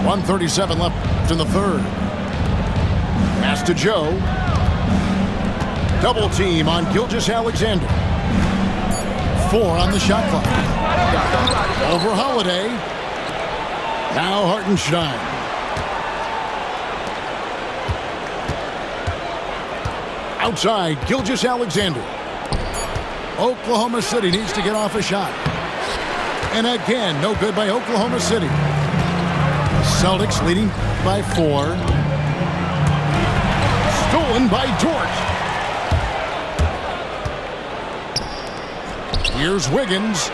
1:37 left in the third. Pass to Joe. Double team on Gilgeous-Alexander. 4 on the shot clock. Over Holiday. Now Hartenstein. Outside, Gilgeous-Alexander. Oklahoma City needs to get off a shot. And again, no good by Oklahoma City. Celtics leading by 4. Stolen by Dort. Here's Wiggins.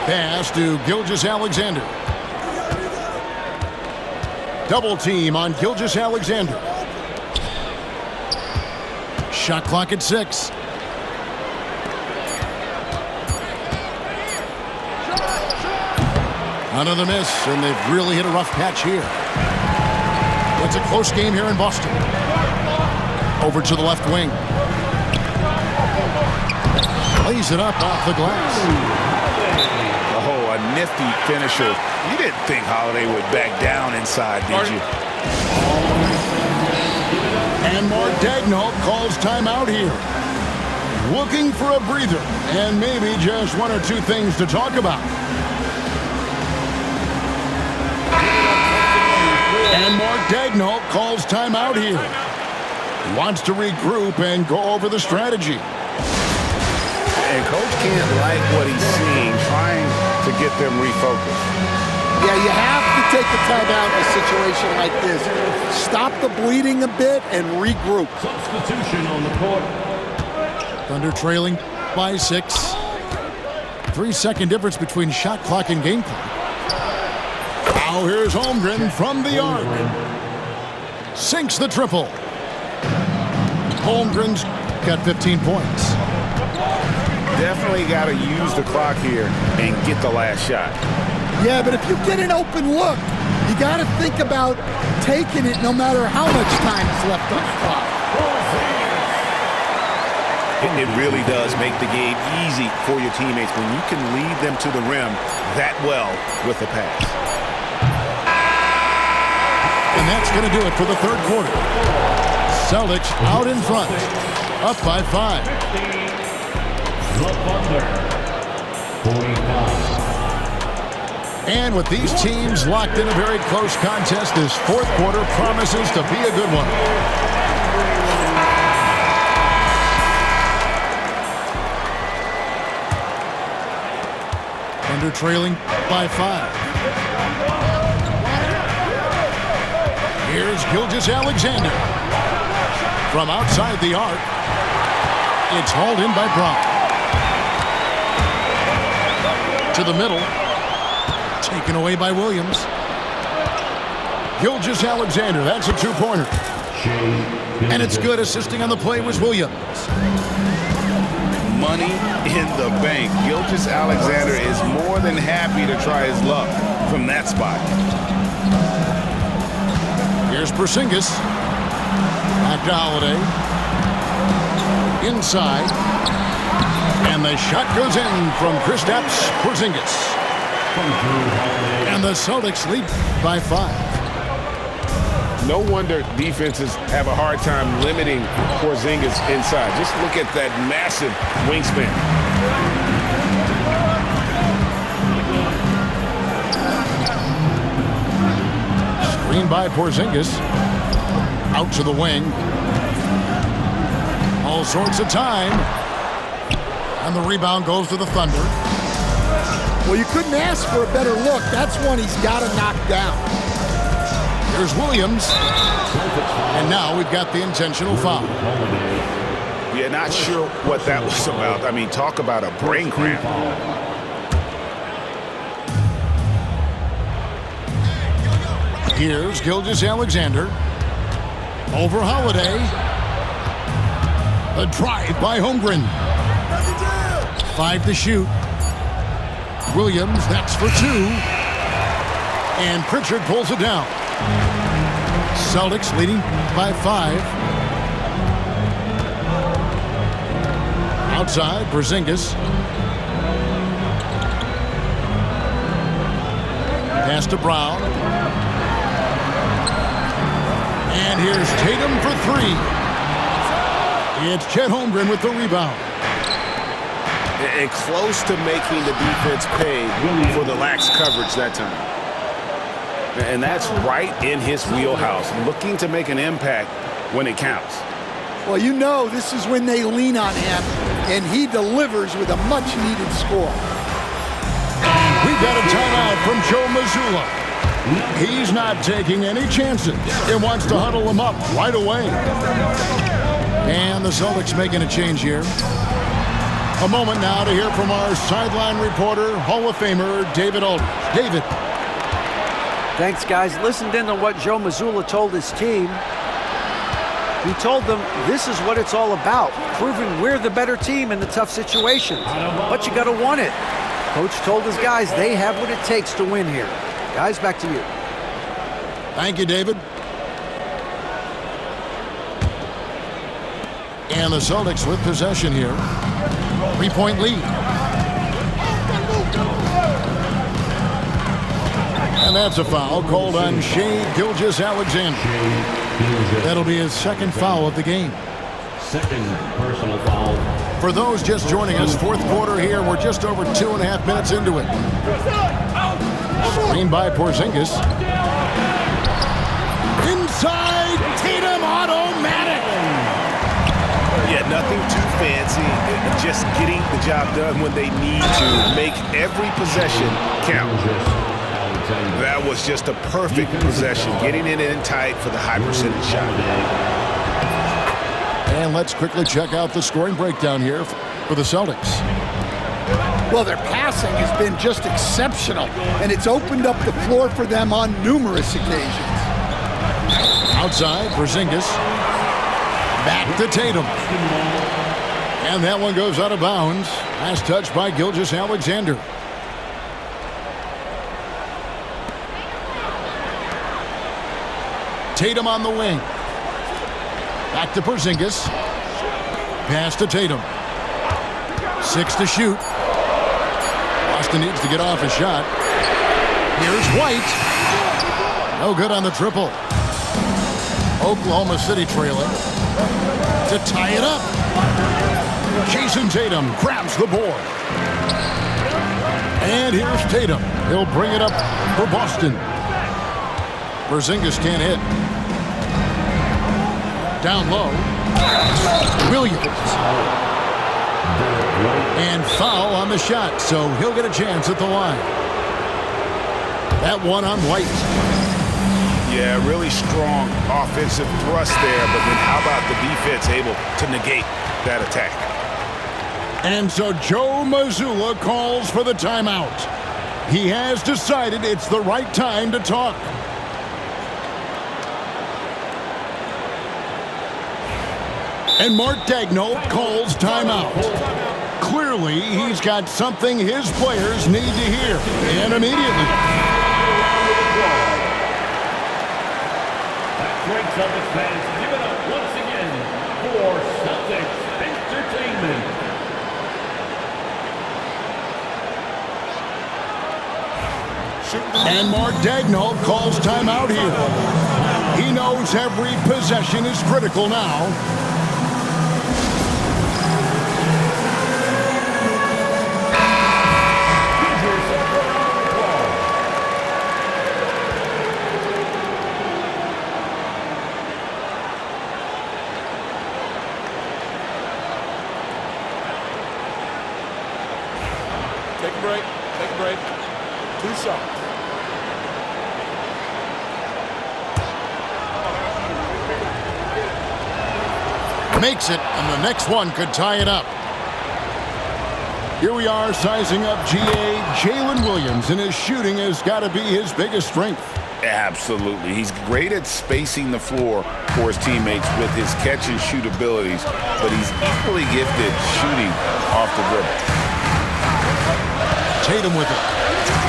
Pass to Gilgeous-Alexander. Double team on Gilgeous-Alexander. Shot clock at 6. Another miss, and they've really hit a rough patch here. It's a close game here in Boston. Over to the left wing. Lays it up off the glass. Oh, a nifty finisher. You didn't think Holiday would back down inside, did you? And Mark Daigneault calls timeout here. Looking for a breather and maybe just 1 or 2 things to talk about. And Mark Daigneault calls timeout here. He wants to regroup and go over the strategy. And Coach can't like what he's seeing, trying to get them refocused. Yeah, you have to take the timeout in a situation like this. Stop the bleeding a bit and regroup. Substitution on the court. Thunder trailing by 6. 3-second difference between shot clock and game clock. Now here's Holmgren from the arc. Sinks the triple. Holmgren's got 15 points. Definitely got to use the clock here and get the last shot. Yeah, but if you get an open look, you got to think about taking it no matter how much time is left on the clock. It really does make the game easy for your teammates when you can lead them to the rim that well with the pass. And that's going to do it for the third quarter. Celtics out in front, up by 5. The Thunder, 45. And with these teams locked in a very close contest, this fourth quarter promises to be a good one. Thunder trailing by 5. Here's Gilgeous-Alexander. From outside the arc, it's hauled in by Brown. To the middle. Taken away by Williams. Gilgeous-Alexander, that's a 2-pointer. And it's good. Assisting on the play was Williams. Money in the bank. Gilgeous-Alexander is more than happy to try his luck from that spot. Here's Porzingis. Back to Holiday. Inside. And the shot goes in from Kristaps Porzingis. And the Celtics lead by 5. No wonder defenses have a hard time limiting Porzingis inside. Just look at that massive wingspan. Screen by Porzingis. Out to the wing. All sorts of time. And the rebound goes to the Thunder. Well, you couldn't ask for a better look. That's one he's got to knock down. Here's Williams. And now we've got the intentional foul. Yeah, not sure what that was about. I mean, talk about a brain cramp. Here's Gilgeous-Alexander. Over Holiday. A drive by Holmgren. 5 to shoot. Williams, that's for 2. And Pritchard pulls it down. Celtics leading by 5. Outside, Porzingis. Pass to Brown. And here's Tatum for three. It's Chet Holmgren with the rebound. And close to making the defense pay for the lax coverage that time. And that's right in his wheelhouse, looking to make an impact when it counts. Well, you know this is when they lean on him, and he delivers with a much-needed score. We've got a timeout from Joe Mazzulla. He's not taking any chances. He wants to huddle him up right away. And the Celtics making a change here. A moment now to hear from our sideline reporter, Hall of Famer David Aldridge. David. Thanks, guys. Listened in on what Joe Mazzulla told his team. He told them this is what it's all about, proving we're the better team in the tough situations. But you got to want it. Coach told his guys they have what it takes to win here. Guys, back to you. Thank you, David. And the Celtics with possession here. 3-point lead. And that's a foul called on Shai Gilgeous-Alexander. That'll be his second foul of the game. Second personal foul. For those just joining us, fourth quarter here. We're just over 2.5 minutes into it. Screen by Porzingis. Inside, Tatum, automatic. Yeah, nothing too fancy. Just getting the job done when they need to. Make every possession count. That was just a perfect possession. Getting it in tight for the high percentage shot. And let's quickly check out the scoring breakdown here for the Celtics. Well, their passing has been just exceptional, and it's opened up the floor for them on numerous occasions. Outside, Porzingis. Back to Tatum. And that one goes out of bounds. Last touch by Gilgeous-Alexander. Tatum on the wing. Back to Porzingis. Pass to Tatum. 6 to shoot. Boston needs to get off a shot. Here's White. No good on the triple. Oklahoma City trailing. To tie it up. Jason Tatum grabs the board. And here's Tatum. He'll bring it up for Boston. Porzingis can't hit. Down low. Williams. And foul on the shot, so he'll get a chance at the line. That one on White. Yeah, really strong offensive thrust there, but then how about the defense able to negate that attack? And so Joe Mazzulla calls for the timeout. He has decided it's the right time to talk. And Mark Daigneault calls timeout. Clearly, he's got something his players need to hear, and immediately. Great Celtics fans, give it up once again for Celtics Entertainment. And Mark Daigneault calls timeout here. He knows every possession is critical now. Take a break. Take a break. 2 shots. Makes it, and the next one could tie it up. Here we are sizing up GA Jalen Williams, and his shooting has got to be his biggest strength. Absolutely. He's great at spacing the floor for his teammates with his catch-and-shoot abilities, but he's equally gifted shooting off the dribble. Tatum with it.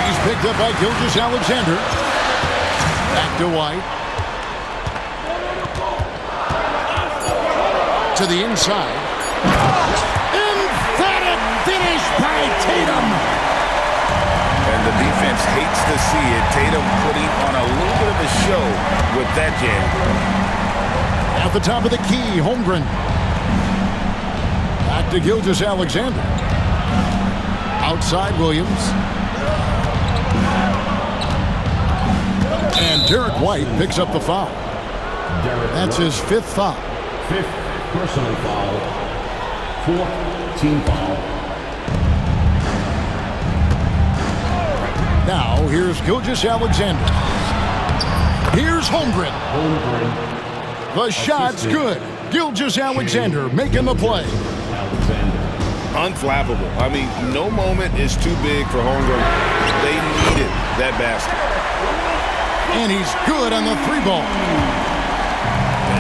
He's picked up by Gilgeous-Alexander. Back to White. To the inside. Emphatic finish by Tatum. And the defense hates to see it. Tatum putting on a little bit of a show with that jam. At the top of the key, Holmgren. Back to Gilgeous-Alexander. Outside Williams. And Derek White picks up the foul. That's his 5th foul. 5th personal foul. 4th team foul. Now, here's Gilgeous-Alexander. Here's Holmgren. The shot's good. Gilgeous-Alexander making the play. Unflappable. I mean, no moment is too big for Holmgren. They needed that basket. And he's good on the 3-ball.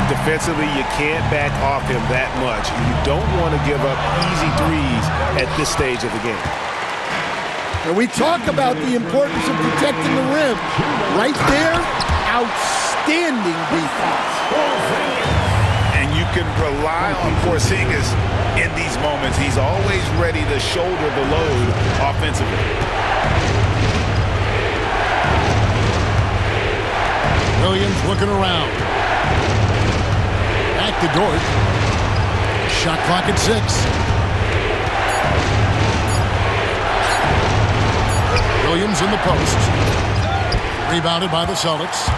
Defensively, you can't back off him that much. You don't want to give up easy threes at this stage of the game. And we talk about the importance of protecting the rim. Right there, outstanding defense. And you can rely on Porzingis in these moments. He's always ready to shoulder the load offensively. Williams looking around. Back to Dort. Shot clock at 6. Williams in the post. Rebounded by the Celtics.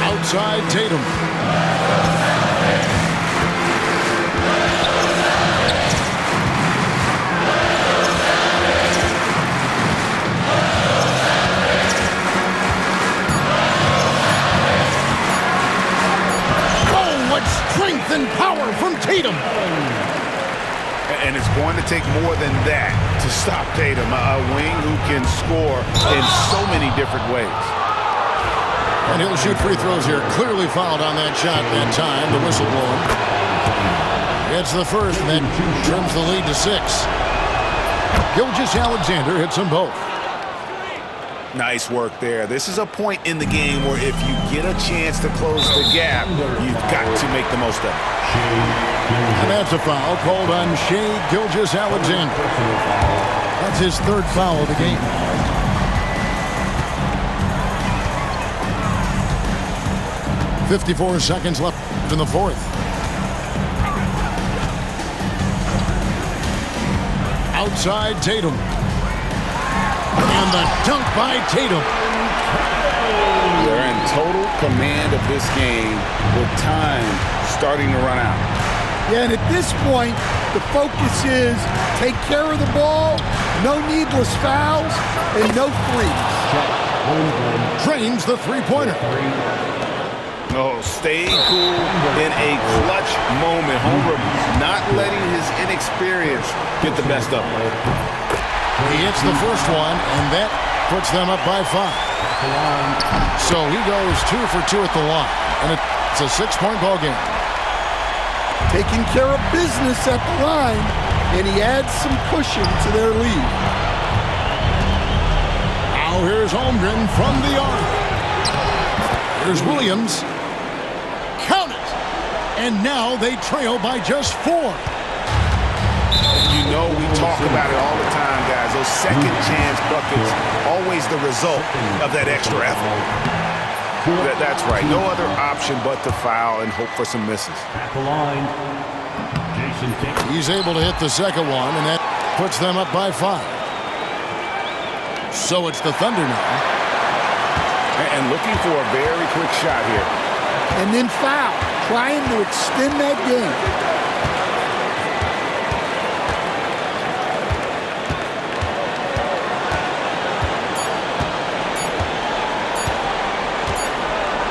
Outside Tatum. Oh, what strength and power from Tatum. And it's going to take more than that to stop Tatum, a wing who can score in so many different ways. And he'll shoot free throws here. Clearly fouled on that shot that time. The whistle blowing. It's the first, and then trims the lead to 6. Gilgeous-Alexander hits them both. Nice work there. This is a point in the game where if you get a chance to close the gap, you've got to make the most of it. And that's a foul called on Shai Gilgeous-Alexander. That's his 3rd foul of the game. .54 seconds left in the 4th. Outside Tatum. And the dunk by Tatum. They're in total command of this game with time starting to run out. Yeah, and at this point, the focus is take care of the ball, no needless fouls, and no threes. Drains the 3-pointer. No, staying cool in a clutch moment. Holmgren not letting his inexperience get the best of him. He hits the first one, and that puts them up by 5. So he goes 2 for 2 at the line, and it's a 6-point ball game. Taking care of business at the line, and he adds some cushion to their lead. Now here's Holmgren from the arc. Here's Williams. Count it! And now they trail by just 4. You know we talk about it all the time, guys. Those second chance buckets, always the result of that extra effort. That's right. No other option but to foul and hope for some misses. At the line, Jason Tatum. He's able to hit the second one, and that puts them up by 5. So it's the Thunder now. And looking for a very quick shot here. And then foul, trying to extend that game.